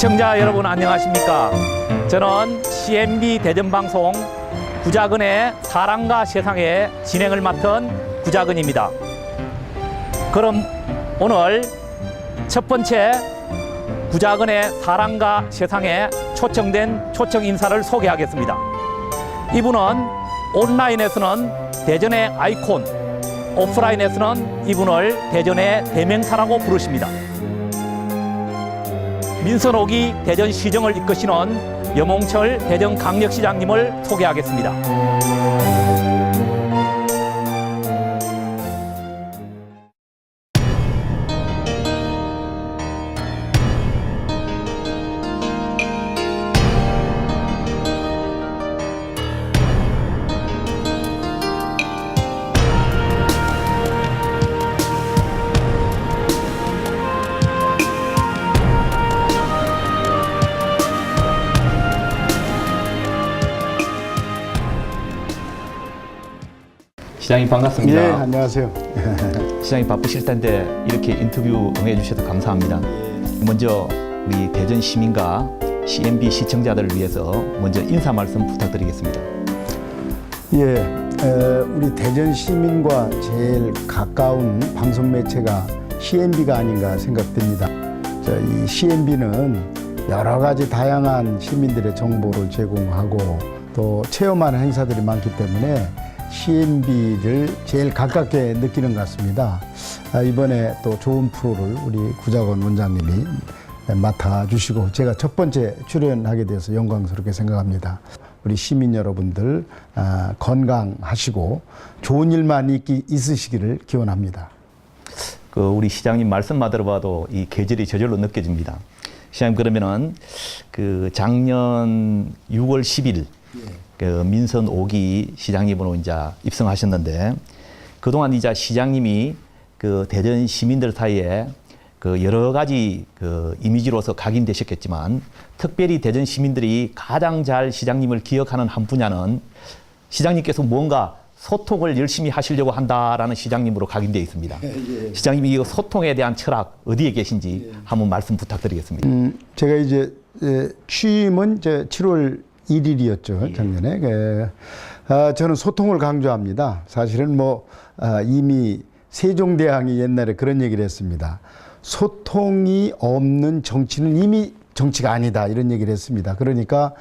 시청자 여러분 안녕하십니까? 저는 CNB 대전방송 구자근의 사랑과 세상의 진행을 맡은 구자근입니다. 그럼 오늘 첫 번째 구자근의 사랑과 세상에 초청된 초청 인사를 소개하겠습니다. 이분은 온라인에서는 대전의 아이콘, 오프라인에서는 이분을 대전의 대명사라고 부르십니다. 민선옥이 대전시정을 이끄시는 여몽철 대전강력시장님을 소개하겠습니다. 시장님 반갑습니다. 예, 안녕하세요. 시장님 바쁘실 텐데 이렇게 인터뷰 응해 주셔서 감사합니다. 먼저 우리 대전 시민과 CNB 시청자들을 위해서 먼저 인사 말씀 부탁드리겠습니다. 예, 우리 대전 시민과 제일 가까운 방송 매체가 CNB가 아닌가 생각됩니다. 이 CNB는 여러 가지 다양한 시민들의 정보를 제공하고 또 체험하는 행사들이 많기 때문에 CNB를 제일 가깝게 느끼는 것 같습니다. 이번에 또 좋은 프로를 우리 구자건 원장님이 맡아주시고 제가 첫 번째 출연하게 돼서 영광스럽게 생각합니다. 우리 시민 여러분들 건강하시고 좋은 일만 있으시기를 기원합니다. 우리 시장님 말씀만 들어봐도 이 계절이 저절로 느껴집니다. 시장님 그러면은 작년 6월 10일 민선옥이 시장님으로 이제 입성하셨는데 그동안 이제 시장님이 대전 시민들 사이에 여러 가지 이미지로서 각인되셨겠지만 특별히 대전 시민들이 가장 잘 시장님을 기억하는 한 분야는 시장님께서 뭔가 소통을 열심히 하시려고 한다라는 시장님으로 각인되어 있습니다. 예. 시장님이 이 소통에 대한 철학 어디에 계신지 한번 말씀 부탁드리겠습니다. 제가 이제 취임은 7월 1일이었죠, 작년에. 저는 소통을 강조합니다. 사실은 이미 세종대왕이 옛날에 그런 얘기를 했습니다. 소통이 없는 정치는 이미 정치가 아니다, 이런 얘기를 했습니다. 그러니까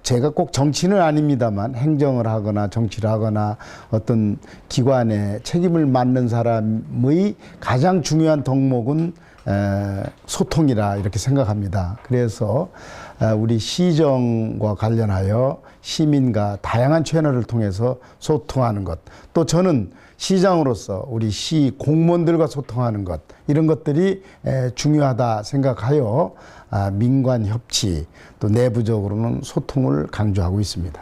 제가 꼭 정치는 아닙니다만 행정을 하거나 정치를 하거나 어떤 기관에 책임을 맡는 사람의 가장 중요한 덕목은 소통이라 이렇게 생각합니다. 그래서 우리 시정과 관련하여 시민과 다양한 채널을 통해서 소통하는 것, 또 저는 시장으로서 우리 시 공무원들과 소통하는 것, 이런 것들이 중요하다 생각하여 민관 협치, 또 내부적으로는 소통을 강조하고 있습니다.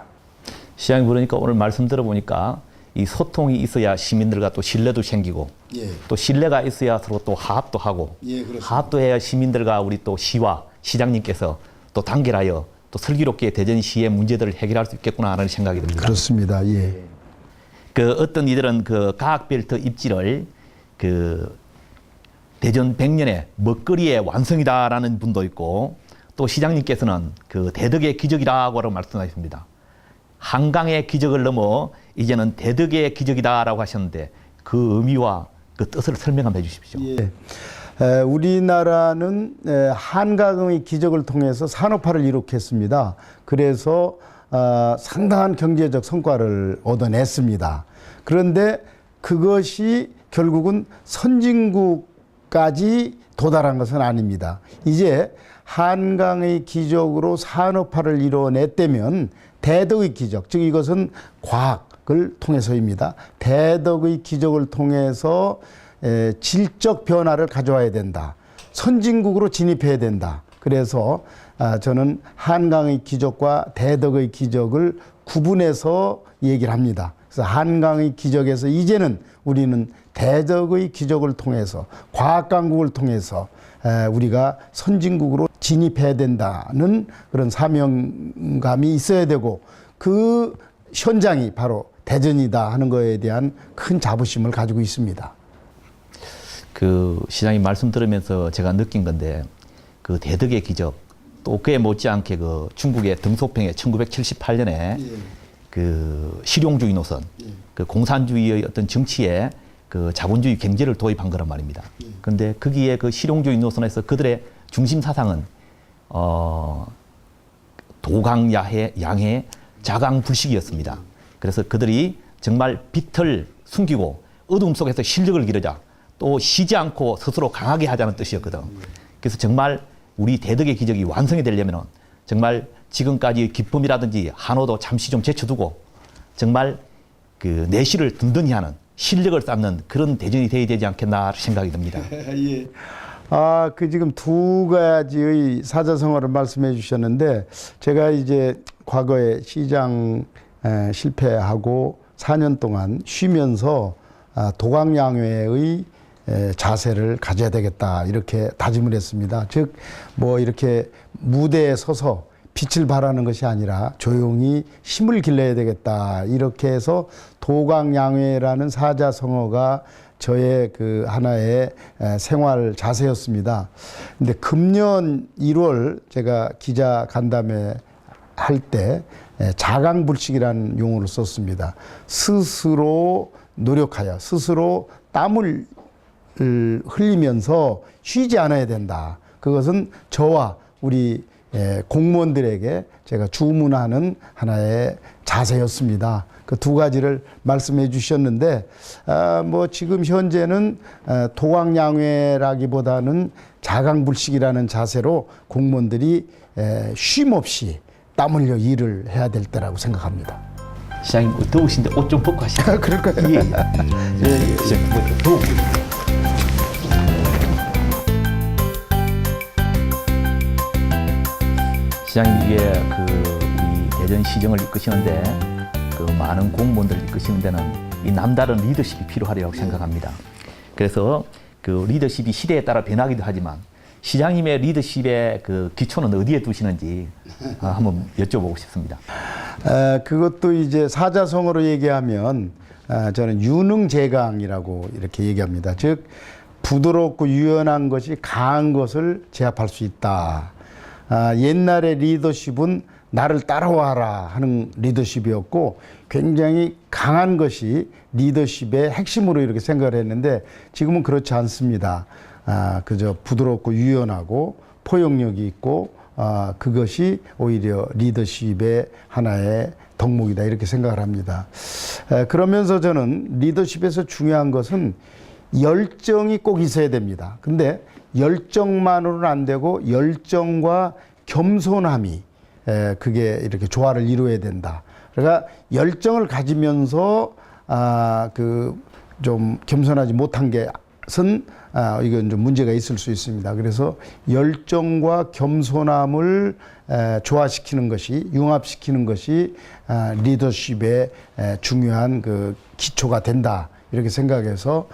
시장님 그러니까 오늘 말씀 들어보니까 이 소통이 있어야 시민들과 또 신뢰도 생기고 또 신뢰가 있어야 서로 또 화합도 하고 화합도 해야 시민들과 우리 또 시와 시장님께서 또 단결하여 또 슬기롭게 대전시의 문제들을 해결할 수 있겠구나 하는 생각이 듭니다. 그렇습니다. 예. 어떤 이들은 과학벨트 입지를 대전 100년의 먹거리의 완성이다라는 분도 있고 또 시장님께서는 대덕의 기적이라고 말씀하셨습니다. 한강의 기적을 넘어 이제는 대덕의 기적이다라고 하셨는데 그 의미와 그 뜻을 설명 한번 해주십시오. 예. 우리나라는 한강의 기적을 통해서 산업화를 이룩했습니다. 그래서 상당한 경제적 성과를 얻어냈습니다. 그런데 그것이 결국은 선진국까지 도달한 것은 아닙니다. 이제 한강의 기적으로 산업화를 이뤄냈다면 대덕의 기적, 즉 이것은 과학을 통해서입니다. 대덕의 기적을 통해서 질적 변화를 가져와야 된다. 선진국으로 진입해야 된다. 그래서 저는 한강의 기적과 대덕의 기적을 구분해서 얘기를 합니다. 그래서 한강의 기적에서 이제는 우리는 대덕의 기적을 통해서 과학강국을 통해서 우리가 선진국으로 진입해야 된다는 그런 사명감이 있어야 되고 그 현장이 바로 대전이다 하는 거에 대한 큰 자부심을 가지고 있습니다. 시장님 말씀 들으면서 제가 느낀 건데 대덕의 기적, 또 그에 못지않게 그 중국의 등소평에 1978년에 그 실용주의 노선, 그 공산주의의 어떤 정치에 그 자본주의 경제를 도입한 거란 말입니다. 그런데 거기에 그 실용주의 노선에서 그들의 중심 사상은 도강야해, 자강불식이었습니다. 그래서 그들이 정말 빛을 숨기고 어둠 속에서 실력을 기르자, 또 쉬지 않고 스스로 강하게 하자는 뜻이었거든. 그래서 정말 우리 대덕의 기적이 완성이 되려면 정말 지금까지 기쁨이라든지 한호도 잠시 좀 제쳐두고 정말 그 내실을 든든히 하는 실력을 쌓는 그런 대전이 되어야 되지 않겠나 생각이 듭니다. 예. 그 지금 두 가지의 사자성어를 말씀해 주셨는데, 제가 이제 과거에 시장 실패하고 4년 동안 쉬면서 도강양회의 자세를 가져야 되겠다, 이렇게 다짐을 했습니다. 즉, 뭐 이렇게 무대에 서서 빛을 발하는 것이 아니라 조용히 힘을 길러야 되겠다, 이렇게 해서 도강양회라는 사자성어가 저의 그 하나의 생활 자세였습니다. 근데 금년 1월 제가 기자 간담회 할 때 자강불식이라는 용어를 썼습니다. 스스로 노력하여 스스로 땀을 흘리면서 쉬지 않아야 된다. 그것은 저와 우리 공무원들에게 제가 주문하는 하나의 자세였습니다. 그 두 가지를 말씀해 주셨는데, 뭐 지금 현재는 도강양회라기보다는 자강불식이라는 자세로 공무원들이 쉼 없이 땀 흘려 일을 해야 될 때라고 생각합니다. 시장님 더우신데 옷 좀 벗고 하시죠. 그럴까요? 예. 시장님 더워. 시장님, 이게 우리 대전 시정을 이끄시는데 그 많은 공무원들을 이끄시는 데는 이 남다른 리더십이 필요하리라고 생각합니다. 그래서 그 리더십이 시대에 따라 변하기도 하지만 시장님의 리더십의 그 기초는 어디에 두시는지 한번 여쭤보고 싶습니다. 그것도 이제 사자성어로 얘기하면 저는 유능재강이라고 이렇게 얘기합니다. 즉, 부드럽고 유연한 것이 강한 것을 제압할 수 있다. 옛날의 리더십은 나를 따라와라 하는 리더십이었고, 굉장히 강한 것이 리더십의 핵심으로 이렇게 생각을 했는데, 지금은 그렇지 않습니다. 그저 부드럽고 유연하고 포용력이 있고, 그것이 오히려 리더십의 하나의 덕목이다, 이렇게 생각을 합니다. 그러면서 저는 리더십에서 중요한 것은 열정이 꼭 있어야 됩니다. 근데 열정만으로는 안 되고 열정과 겸손함이 그게 이렇게 조화를 이루어야 된다. 그러니까 열정을 가지면서 그 좀 겸손하지 못한 것은 이건 좀 문제가 있을 수 있습니다. 그래서 열정과 겸손함을 조화시키는 것이, 융합시키는 것이 리더십의 중요한 그 기초가 된다, 이렇게 생각해서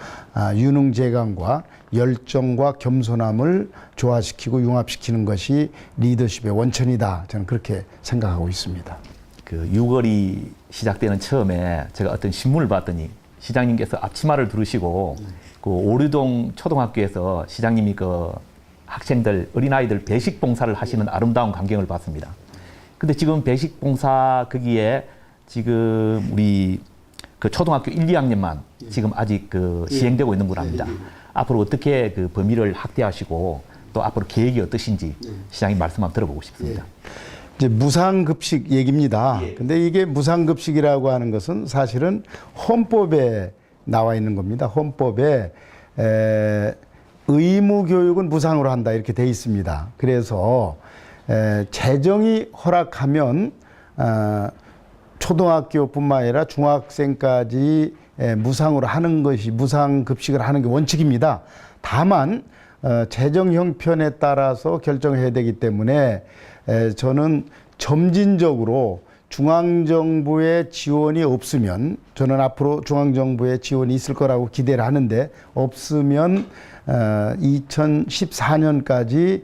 유능재강과 열정과 겸손함을 조화시키고 융합시키는 것이 리더십의 원천이다, 저는 그렇게 생각하고 있습니다. 그 6월이 시작되는 처음에 제가 어떤 신문을 봤더니 시장님께서 앞치마를 두르시고 그 오류동 초등학교에서 시장님이 그 학생들, 어린아이들 배식 봉사를 하시는 아름다운 광경을 봤습니다. 근데 지금 배식 봉사 거기에 지금 우리 그 초등학교 1, 2학년만 지금 아직 그 시행되고 있는 걸 압니다. 앞으로 어떻게 그 범위를 확대하시고 또 앞으로 계획이 어떠신지 시장님 말씀 한번 들어보고 싶습니다. 이제 무상급식 얘기입니다. 근데 이게 무상급식이라고 하는 것은 사실은 헌법에 나와 있는 겁니다. 헌법에 의무교육은 무상으로 한다, 이렇게 돼 있습니다. 그래서 재정이 허락하면 초등학교뿐만 아니라 중학생까지 무상으로 하는 것이, 무상급식을 하는 게 원칙입니다. 다만 재정 형편에 따라서 결정해야 되기 때문에 저는 점진적으로 중앙정부의 지원이 없으면, 저는 앞으로 중앙정부의 지원이 있을 거라고 기대를 하는데, 없으면 2014년까지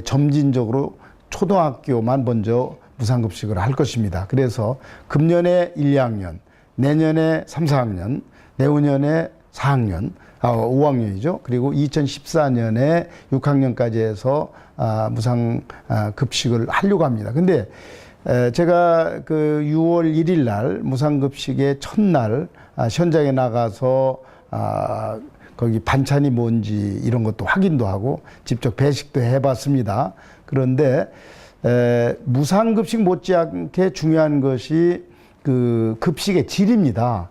점진적으로 초등학교만 먼저 무상급식을 할 것입니다. 그래서 금년에 1, 2학년, 내년에 3, 4학년, 내후년에 4학년, 5학년이죠. 그리고 2014년에 6학년까지 해서 무상 급식을 하려고 합니다. 근데 제가 그 6월 1일 날 무상급식의 첫날 현장에 나가서 거기 반찬이 뭔지 이런 것도 확인도 하고 직접 배식도 해봤습니다. 그런데 무상급식 못지않게 중요한 것이 그 급식의 질입니다.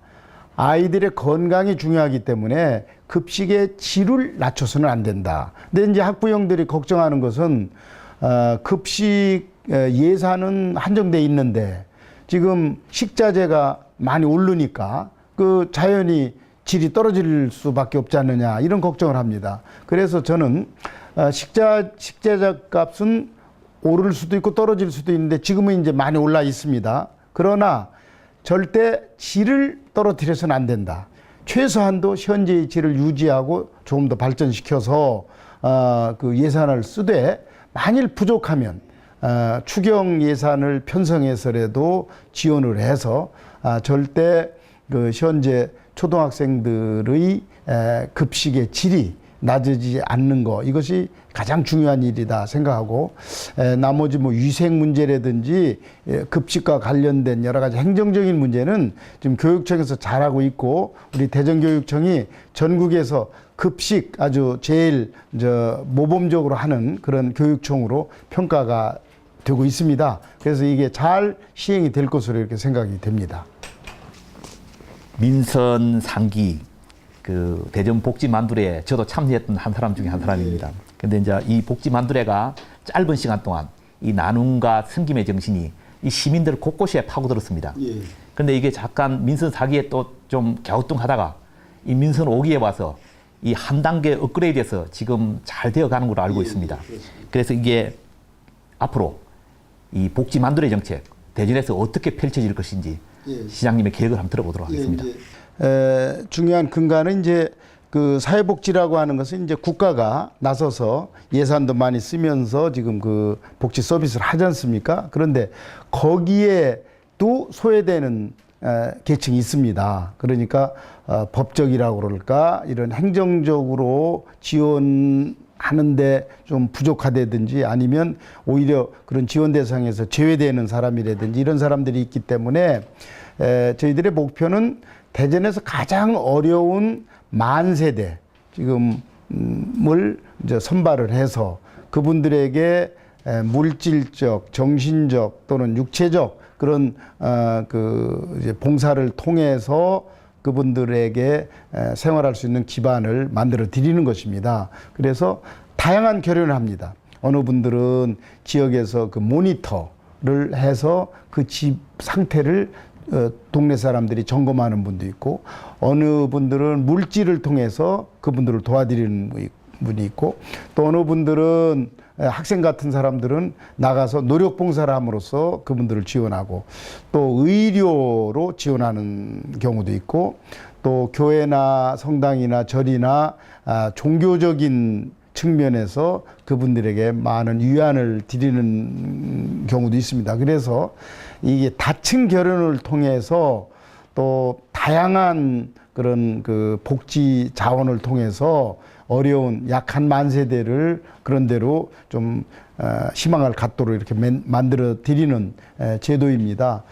아이들의 건강이 중요하기 때문에 급식의 질을 낮춰서는 안 된다. 근데 이제 학부형들이 걱정하는 것은 급식 예산은 한정돼 있는데 지금 식자재가 많이 오르니까 그 자연히 질이 떨어질 수밖에 없지 않느냐 이런 걱정을 합니다. 그래서 저는 식자재 값은 오를 수도 있고 떨어질 수도 있는데 지금은 이제 많이 올라 있습니다. 그러나 절대 질을 떨어뜨려서는 안 된다. 최소한도 현재의 질을 유지하고 조금 더 발전시켜서 그 예산을 쓰되 만일 부족하면 추경 예산을 편성해서라도 지원을 해서 절대 그 현재 초등학생들의 급식의 질이 낮아지지 않는 거 이것이 가장 중요한 일이다 생각하고 나머지 뭐 위생 문제라든지 급식과 관련된 여러 가지 행정적인 문제는 지금 교육청에서 잘하고 있고 우리 대전교육청이 전국에서 급식 아주 제일 모범적으로 하는 그런 교육청으로 평가가 되고 있습니다. 그래서 이게 잘 시행이 될 것으로 이렇게 생각이 됩니다. 민선 상기 그 대전 복지 만두레에 저도 참여했던 한 사람 중에 한 사람입니다. 근데 이제 이 복지 만두레가 짧은 시간 동안 이 나눔과 섬김의 정신이 이 시민들 곳곳에 파고들었습니다. 근데 이게 잠깐 민선 4기에 또 좀 갸우뚱하다가 이 민선 5기에 와서 이 한 단계 업그레이드해서 지금 잘 되어 가는 걸로 알고 있습니다. 그래서 이게 앞으로 이 복지 만두레 정책 대전에서 어떻게 펼쳐질 것인지 시장님의 계획을 한번 들어보도록 하겠습니다. 중요한 근간은 이제 그 사회복지라고 하는 것은 이제 국가가 나서서 예산도 많이 쓰면서 지금 그 복지 서비스를 하지 않습니까? 그런데 거기에도 소외되는 계층이 있습니다. 그러니까 법적이라고 그럴까 이런 행정적으로 지원하는데 좀 부족하다든지 아니면 오히려 그런 지원 대상에서 제외되는 사람이라든지 이런 사람들이 있기 때문에 저희들의 목표는 대전에서 가장 어려운 만세대 지금을 이제 선발을 해서 그분들에게 물질적, 정신적 또는 육체적 그런 그 이제 봉사를 통해서 그분들에게 생활할 수 있는 기반을 만들어 드리는 것입니다. 그래서 다양한 결연을 합니다. 어느 분들은 지역에서 그 모니터를 해서 그 집 상태를 동네 사람들이 점검하는 분도 있고 어느 분들은 물질을 통해서 그분들을 도와드리는 분이 있고 또 어느 분들은 학생 같은 사람들은 나가서 노력봉사를 함으로써 그분들을 지원하고 또 의료로 지원하는 경우도 있고 또 교회나 성당이나 절이나 종교적인 측면에서 그분들에게 많은 위안을 드리는 경우도 있습니다. 그래서 이게 다층 결연을 통해서 또 다양한 그런 그 복지 자원을 통해서 어려운 약한 만세대를 그런 대로 좀 희망을 갖도록 이렇게 만들어 드리는 제도입니다.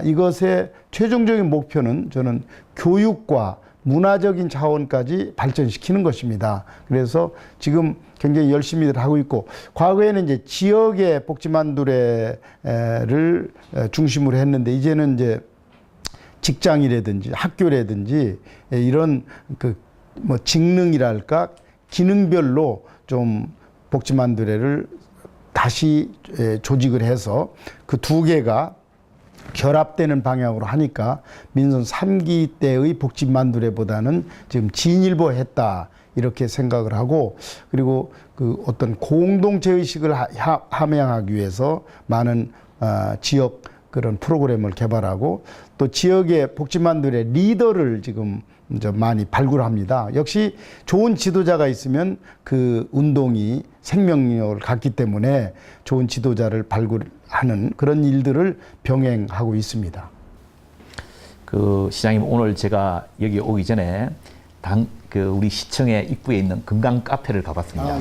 이것의 최종적인 목표는 저는 교육과 문화적인 자원까지 발전시키는 것입니다. 그래서 지금 굉장히 열심히들 하고 있고 과거에는 이제 지역의 복지만두레를 중심으로 했는데 이제는 이제 직장이라든지 학교라든지 이런 그 뭐 직능이랄까 기능별로 좀 복지만두레를 다시 조직을 해서 그 두 개가 결합되는 방향으로 하니까 민선 3기 때의 복지만두레보다는 지금 진일보했다 이렇게 생각을 하고 그리고 그 어떤 공동체 의식을 함양하기 위해서 많은 지역 그런 프로그램을 개발하고 또 지역의 복지만두레 리더를 지금 이제 많이 발굴합니다. 역시 좋은 지도자가 있으면 그 운동이 생명력을 갖기 때문에 좋은 지도자를 발굴하는 그런 일들을 병행하고 있습니다. 그 시장님 오늘 제가 여기 오기 전에 우리 시청의 입구에 있는 건강 카페를 가봤습니다.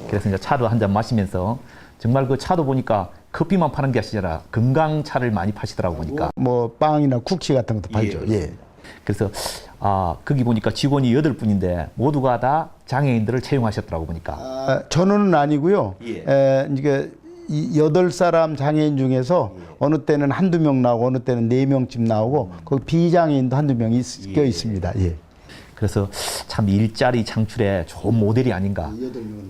그래서 이제 차도 한 잔 마시면서 정말 그 차도 보니까 커피만 파는 게 아니라 건강 차를 많이 파시더라고 보니까. 뭐 빵이나 쿠키 같은 것도 팔죠. 예. 그래서 거기 보니까 직원이 8분인데 모두가 다 장애인들을 채용하셨더라고 보니까. 전원은 아니고요. 예. 이게 8사람 장애인 중에서 어느 때는 한두 명 나오고 어느 때는 4명쯤 나오고 거기 비장애인도 한두 명 껴 있습니다. 예. 그래서 참 일자리 창출에 좋은 모델이 아닌가.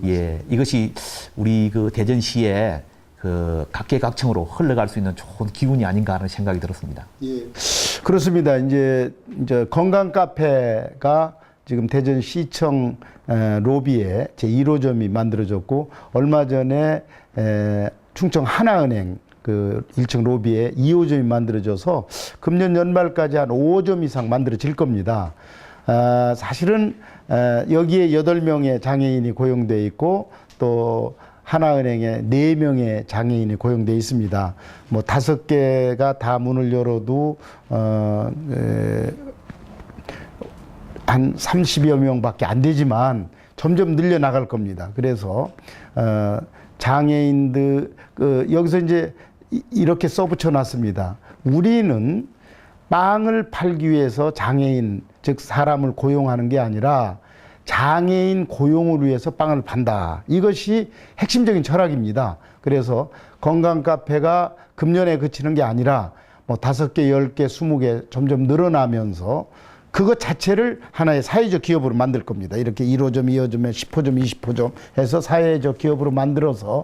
예, 이것이 우리 그 대전시의 그 각계각층으로 흘러갈 수 있는 좋은 기운이 아닌가 하는 생각이 들었습니다. 예. 그렇습니다. 이제 건강 카페가 지금 대전시청 로비에 제 1호점이 만들어졌고 얼마 전에 충청 하나은행 그 1층 로비에 2호점이 만들어져서 금년 연말까지 한 5호점 이상 만들어질 겁니다. 사실은 여기에 8명의 장애인이 고용되어 있고 또 하나은행에 4명의 장애인이 고용되어 있습니다. 뭐 5개가 다 문을 열어도 한 30여 명밖에 안 되지만 점점 늘려나갈 겁니다. 그래서 장애인들 여기서 이제 이렇게 써붙여 놨습니다. 우리는 빵을 팔기 위해서 장애인 즉 사람을 고용하는 게 아니라 장애인 고용을 위해서 빵을 판다. 이것이 핵심적인 철학입니다. 그래서 건강 카페가 금년에 그치는 게 아니라 뭐 5개, 10개, 20개 점점 늘어나면서 그것 자체를 하나의 사회적 기업으로 만들 겁니다. 이렇게 1호점, 2호점에 10호점, 20호점 해서 사회적 기업으로 만들어서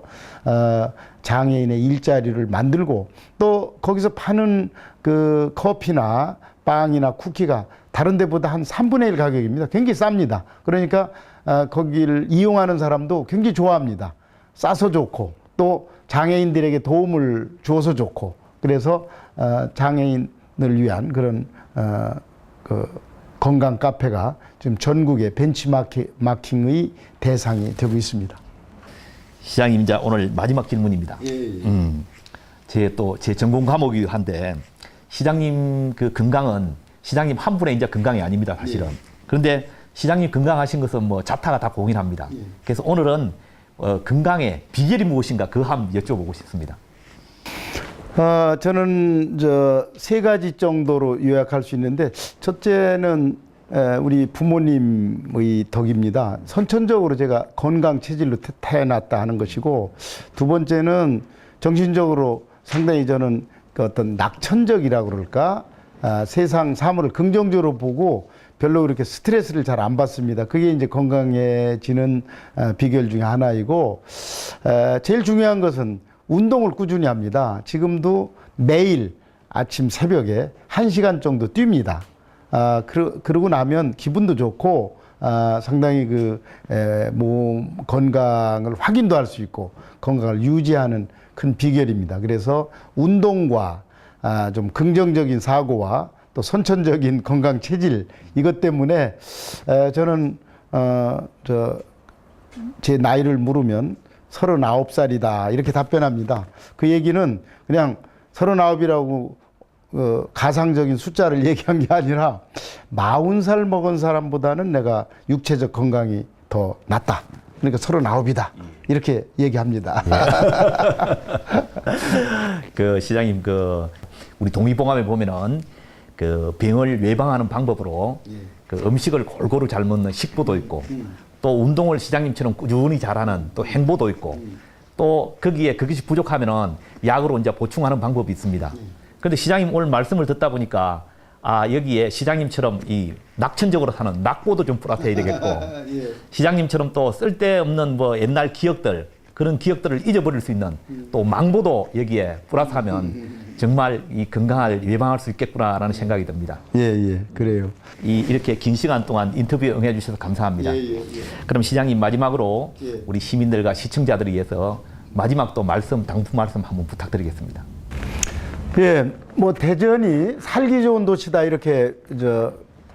장애인의 일자리를 만들고 또 거기서 파는 그 커피나 빵이나 쿠키가 다른 데보다 한 3분의 1 가격입니다. 굉장히 쌉니다. 그러니까 거기를 이용하는 사람도 굉장히 좋아합니다. 싸서 좋고 또 장애인들에게 도움을 주어서 좋고 그래서 장애인을 위한 그런 그 건강 카페가 지금 전국의 벤치마킹의 대상이 되고 있습니다. 시장님, 이제 오늘 마지막 질문입니다. 제 전공 과목이 한데 시장님 그 건강은 시장님 한 분의 이제 건강이 아닙니다, 사실은. 그런데 시장님 건강하신 것은 뭐 자타가 다 공인합니다. 그래서 오늘은 건강의 비결이 무엇인가 그 한번 여쭤보고 싶습니다. 저는 3가지 정도로 요약할 수 있는데 첫째는 우리 부모님의 덕입니다. 선천적으로 제가 건강 체질로 태어났다 하는 것이고 두 번째는 정신적으로 상당히 저는 그 어떤 낙천적이라고 그럴까 세상 사물을 긍정적으로 보고 별로 그렇게 스트레스를 잘 안 받습니다. 그게 이제 건강해지는 비결 중에 하나이고 제일 중요한 것은 운동을 꾸준히 합니다. 지금도 매일 아침 새벽에 1시간 정도 뜁니다. 그러고 나면 기분도 좋고 상당히 몸 건강을 확인도 할 수 있고 건강을 유지하는 큰 비결입니다. 그래서 운동과 좀 긍정적인 사고와 또 선천적인 건강 체질 이것 때문에 저는 제 나이를 물으면 39살이다 이렇게 답변합니다. 그 얘기는 그냥 39이라고 가상적인 숫자를 얘기한 게 아니라 40살 먹은 사람보다는 내가 육체적 건강이 더 낫다. 그러니까 39이다. 이렇게 얘기합니다. 그 시장님 우리 동의보감에 보면은 그 병을 예방하는 방법으로 그 음식을 골고루 잘 먹는 식보도 있고 또 운동을 시장님처럼 꾸준히 잘하는 또 행보도 있고 또 거기에 그것이 부족하면은 약으로 이제 보충하는 방법이 있습니다. 그런데 시장님 오늘 말씀을 듣다 보니까 여기에 시장님처럼 이 낙천적으로 사는 낙보도 좀 플러스해야 되겠고 시장님처럼 또 쓸데없는 뭐 옛날 기억들 그런 기억들을 잊어버릴 수 있는 또 망보도 여기에 플러스하면 정말 이 건강을 예방할 수 있겠구나라는 생각이 듭니다. 예, 그래요. 이렇게 긴 시간 동안 인터뷰에 응해 주셔서 감사합니다. 그럼 시장님 마지막으로 우리 시민들과 시청자들을 위해서 마지막 또 당부 말씀 한번 부탁드리겠습니다. 예, 뭐 대전이 살기 좋은 도시다 이렇게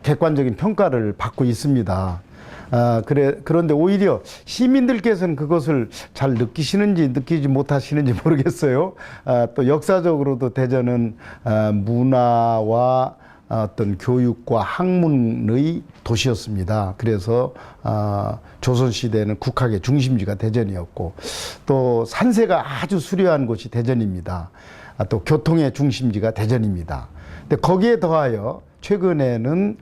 객관적인 평가를 받고 있습니다. 그런데 오히려 시민들께서는 그것을 잘 느끼시는지 느끼지 못하시는지 모르겠어요. 또 역사적으로도 대전은 문화와 어떤 교육과 학문의 도시였습니다. 그래서 조선시대에는 국학의 중심지가 대전이었고 또 산세가 아주 수려한 곳이 대전입니다. 또 교통의 중심지가 대전입니다. 근데 거기에 더하여 최근에는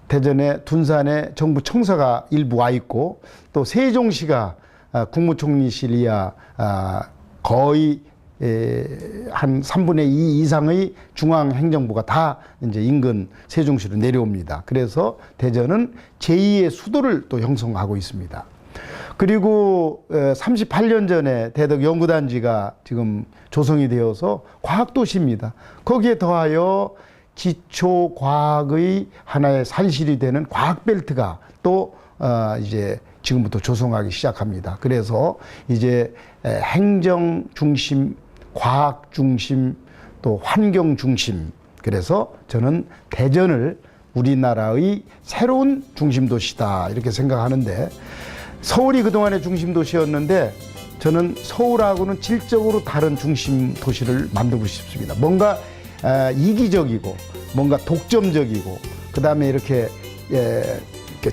대전에 둔산에 정부 청사가 일부 와 있고 또 세종시가 국무총리실 이하 거의 한 3분의 2 이상의 중앙행정부가 다 이제 인근 세종시로 내려옵니다. 그래서 대전은 제2의 수도를 또 형성하고 있습니다. 그리고 38년 전에 대덕연구단지가 지금 조성이 되어서 과학도시입니다. 거기에 더하여 기초과학의 하나의 산실이 되는 과학벨트가 또 이제 지금부터 조성하기 시작합니다. 그래서 이제 행정 중심, 과학 중심, 또 환경 중심. 그래서 저는 대전을 우리나라의 새로운 중심 도시다 이렇게 생각하는데, 서울이 그동안의 중심 도시였는데 저는 서울하고는 질적으로 다른 중심 도시를 만들고 싶습니다. 뭔가 이기적이고 뭔가 독점적이고 그다음에 이렇게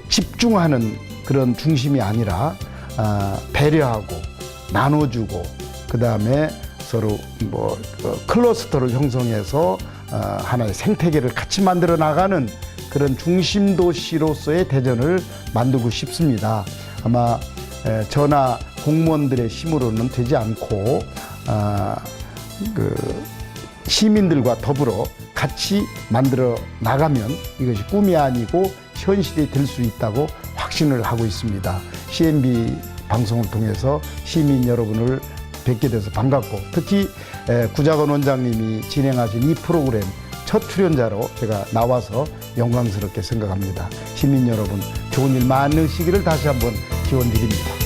집중하는 그런 중심이 아니라 배려하고 나눠주고 그다음에 서로 뭐 클러스터를 형성해서 하나의 생태계를 같이 만들어 나가는 그런 중심 도시로서의 대전을 만들고 싶습니다. 아마 저나 공무원들의 힘으로는 되지 않고 시민들과 더불어 같이 만들어 나가면 이것이 꿈이 아니고 현실이 될 수 있다고 확신을 하고 있습니다. CNB 방송을 통해서 시민 여러분을 뵙게 돼서 반갑고, 특히 구자건 원장님이 진행하신 이 프로그램 첫 출연자로 제가 나와서 영광스럽게 생각합니다. 시민 여러분, 좋은 일 많으시기를 다시 한번 기원드립니다.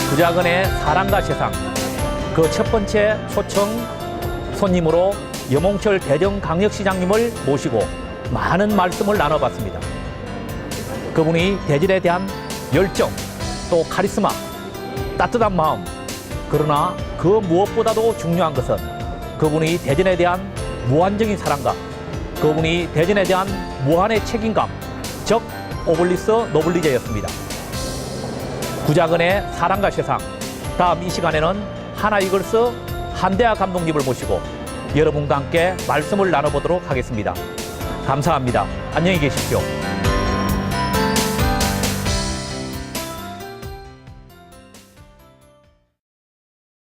구자건의 사랑과 세상, 그 첫 번째 초청 손님으로 염홍철 대전광역시장님을 모시고 많은 말씀을 나눠봤습니다. 그분이 대전에 대한 열정, 또 카리스마, 따뜻한 마음, 그러나 그 무엇보다도 중요한 것은 그분이 대전에 대한 무한적인 사랑과 그분이 대전에 대한 무한의 책임감, 즉 오블리스 노블리제였습니다. 구자건의 사랑과 세상, 다음 이 시간에는 하나이글스 한대하 감독님을 모시고 여러분과 함께 말씀을 나눠보도록 하겠습니다. 감사합니다. 안녕히 계십시오.